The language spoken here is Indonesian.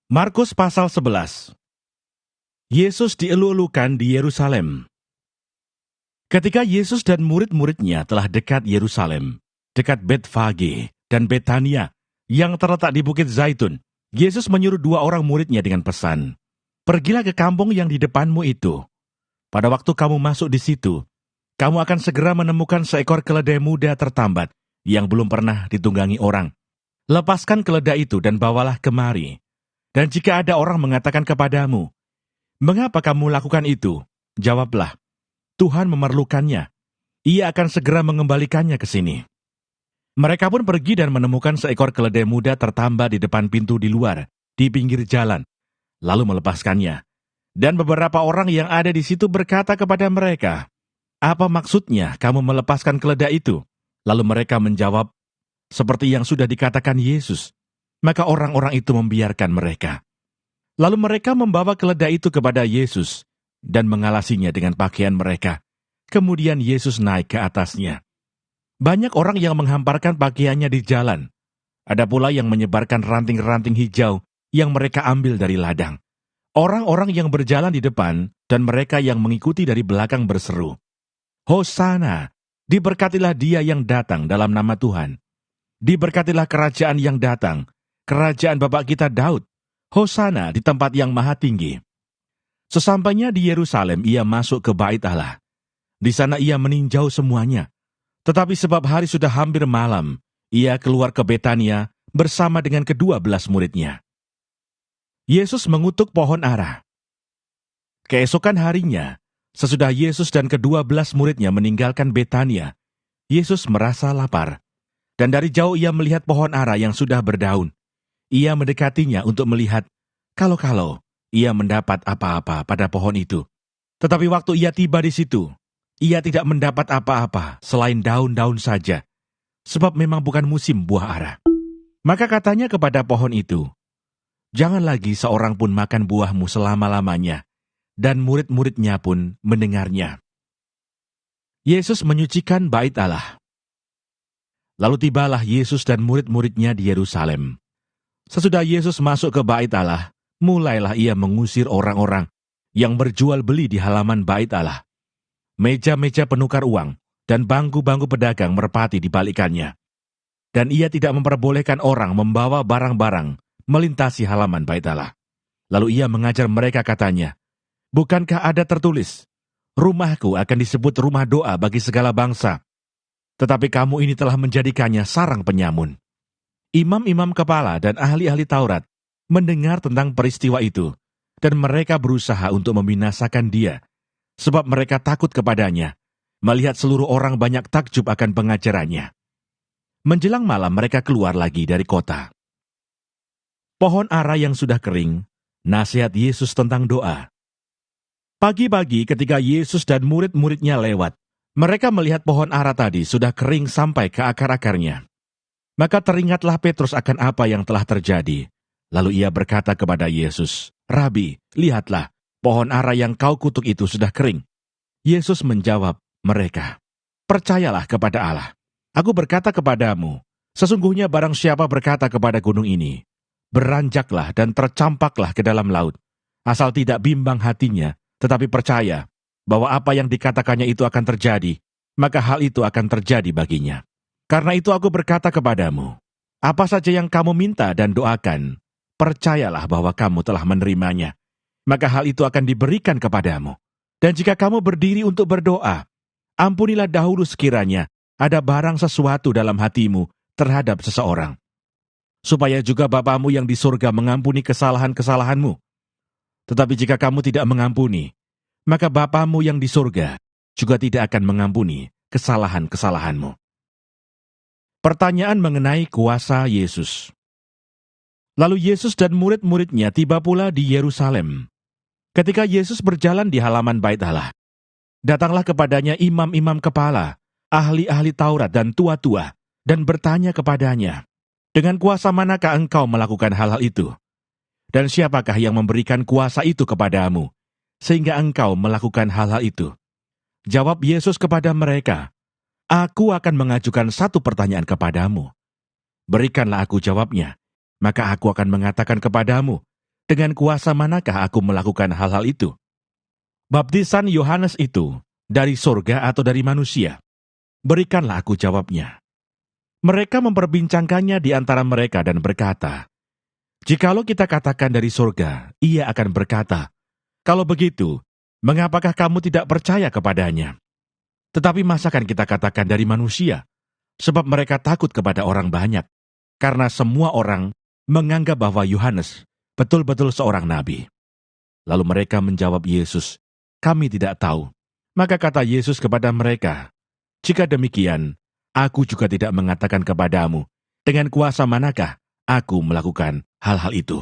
Markus pasal 11. Yesus dielu-elukan di Yerusalem. Ketika Yesus dan murid-muridnya telah dekat Yerusalem, dekat Betfage dan Betania yang terletak di Bukit Zaitun, Yesus menyuruh 2 orang muridnya dengan pesan, "Pergilah ke kampung yang di depanmu itu. Pada waktu kamu masuk di situ, kamu akan segera menemukan seekor keledai muda tertambat yang belum pernah ditunggangi orang. Lepaskan keledai itu dan bawalah kemari. Dan jika ada orang mengatakan kepadamu, 'Mengapa kamu lakukan itu?' Jawablah, 'Tuhan memerlukannya. Ia akan segera mengembalikannya ke sini.' Mereka pun pergi dan menemukan seekor keledai muda tertambat di depan pintu di luar, di pinggir jalan, lalu melepaskannya. Dan beberapa orang yang ada di situ berkata kepada mereka, 'Apa maksudnya kamu melepaskan keledai itu?' Lalu mereka menjawab, seperti yang sudah dikatakan Yesus. Maka orang-orang itu membiarkan mereka. Lalu mereka membawa keledai itu kepada Yesus dan mengalasinya dengan pakaian mereka. Kemudian Yesus naik ke atasnya. Banyak orang yang menghamparkan pakaiannya di jalan. Ada pula yang menyebarkan ranting-ranting hijau yang mereka ambil dari ladang. Orang-orang yang berjalan di depan dan mereka yang mengikuti dari belakang berseru, "Hosana, diberkatilah dia yang datang dalam nama Tuhan. Diberkatilah kerajaan yang datang, kerajaan Bapak kita Daud. Hosana di tempat yang maha tinggi." Sesampainya di Yerusalem, ia masuk ke Bait Allah. Di sana ia meninjau semuanya. Tetapi sebab hari sudah hampir malam, ia keluar ke Betania bersama dengan ke-12 muridnya. Yesus mengutuk pohon ara. Keesokan harinya, sesudah Yesus dan ke-12 muridnya meninggalkan Betania, Yesus merasa lapar. Dan dari jauh ia melihat pohon ara yang sudah berdaun. Ia mendekatinya untuk melihat kalau-kalau ia mendapat apa-apa pada pohon itu. Tetapi waktu ia tiba di situ, ia tidak mendapat apa-apa selain daun-daun saja, sebab memang bukan musim buah ara. Maka katanya kepada pohon itu, "Jangan lagi seorang pun makan buahmu selama-lamanya." Dan murid-muridnya pun mendengarnya. Yesus menyucikan Bait Allah. Lalu tibalah Yesus dan murid-muridnya di Yerusalem. Sesudah Yesus masuk ke Bait Allah, mulailah ia mengusir orang-orang yang berjual beli di halaman Bait Allah. Meja-meja penukar uang dan bangku-bangku pedagang merpati dibalikannya. Dan ia tidak memperbolehkan orang membawa barang-barang melintasi halaman Bait Allah. Lalu ia mengajar mereka katanya, "Bukankah ada tertulis, 'Rumahku akan disebut rumah doa bagi segala bangsa'? Tetapi kamu ini telah menjadikannya sarang penyamun." Imam-imam kepala dan ahli-ahli Taurat mendengar tentang peristiwa itu, dan mereka berusaha untuk membinasakan dia, sebab mereka takut kepadanya, melihat seluruh orang banyak takjub akan pengajarannya. Menjelang malam mereka keluar lagi dari kota. Pohon ara yang sudah kering, nasihat Yesus tentang doa. Pagi-pagi ketika Yesus dan murid-muridnya lewat, mereka melihat pohon ara tadi sudah kering sampai ke akar-akarnya. Maka teringatlah Petrus akan apa yang telah terjadi. Lalu ia berkata kepada Yesus, "Rabi, lihatlah, pohon ara yang kau kutuk itu sudah kering." Yesus menjawab mereka, "Percayalah kepada Allah. Aku berkata kepadamu, sesungguhnya barang siapa berkata kepada gunung ini, 'Beranjaklah dan tercampaklah ke dalam laut,' asal tidak bimbang hatinya, tetapi percaya bahwa apa yang dikatakannya itu akan terjadi, maka hal itu akan terjadi baginya. Karena itu aku berkata kepadamu, apa saja yang kamu minta dan doakan, percayalah bahwa kamu telah menerimanya, maka hal itu akan diberikan kepadamu. Dan jika kamu berdiri untuk berdoa, ampunilah dahulu sekiranya ada barang sesuatu dalam hatimu terhadap seseorang, supaya juga Bapamu yang di surga mengampuni kesalahan-kesalahanmu. Tetapi jika kamu tidak mengampuni, maka Bapamu yang di surga juga tidak akan mengampuni kesalahan-kesalahanmu." Pertanyaan mengenai kuasa Yesus. Lalu Yesus dan murid-muridnya tiba pula di Yerusalem. Ketika Yesus berjalan di halaman Bait Allah, datanglah kepadanya imam-imam kepala, ahli-ahli Taurat dan tua-tua, dan bertanya kepadanya, "Dengan kuasa manakah engkau melakukan hal-hal itu? Dan siapakah yang memberikan kuasa itu kepadamu, sehingga engkau melakukan hal-hal itu?" Jawab Yesus kepada mereka, "Aku akan mengajukan satu pertanyaan kepadamu. Berikanlah aku jawabnya, maka aku akan mengatakan kepadamu, Dengan kuasa manakah aku melakukan hal-hal itu? Baptisan Yohanes itu dari sorga atau dari manusia? Berikanlah aku jawabnya." Mereka memperbincangkannya di antara mereka dan berkata, "Jikalau kita katakan dari sorga, ia akan berkata, 'Kalau begitu, mengapakah kamu tidak percaya kepadanya?' Tetapi masakan kita katakan dari manusia? Sebab mereka takut kepada orang banyak, karena semua orang menganggap bahwa Yohanes betul-betul seorang nabi." Lalu mereka menjawab Yesus, "Kami tidak tahu." Maka kata Yesus kepada mereka, "Jika demikian, aku juga tidak mengatakan kepadamu, dengan kuasa manakah aku melakukan hal-hal itu."